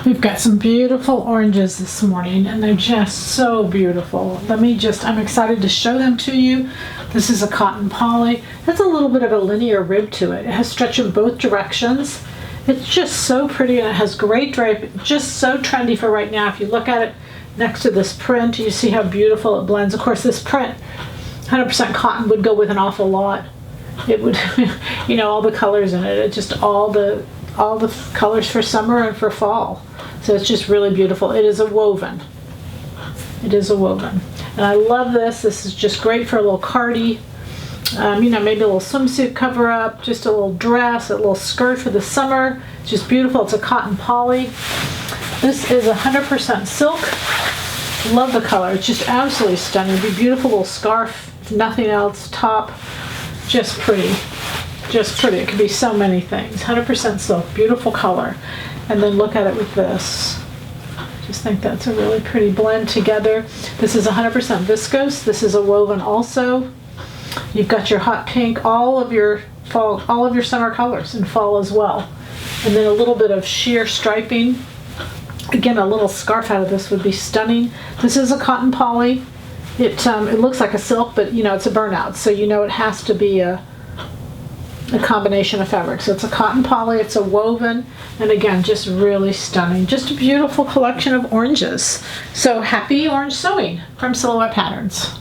We've got some beautiful oranges this morning, and they're just so beautiful. I'm excited to show them to you. This is a cotton poly. It's a little bit of a linear rib to it. It has stretch in both directions. It's just so pretty, and it has great drape. Just so trendy for right now. If you look at it next to this print, you see how beautiful it blends. Of course, this print, 100% cotton, would go with an awful lot. It would, all the colors in it. It's just all the colors for summer and for fall. So it's just really beautiful. It is a woven. It is a woven. And I love this. This is just great for a little cardi. Maybe a little swimsuit cover up, just a little dress, a little skirt for the summer. It's just beautiful. It's a cotton poly. This is 100% silk. Love the color. It's just absolutely stunning. It'd be a beautiful little scarf, if nothing else, top. Just pretty. Just pretty. It could be so many things. 100% silk. Beautiful color. And then look at it with this. Just think that's a really pretty blend together. This is 100% viscose. This is a woven also. You've got your hot pink, all of your fall, all of your summer colors in fall as well. And then a little bit of sheer striping. Again, a little scarf out of this would be stunning. This is a cotton poly. It looks like a silk, but it's a burnout, so it has to be a combination of fabric. So it's a cotton poly, it's a woven, and again, just really stunning. Just a beautiful collection of oranges. So happy orange sewing from Silhouette Patterns.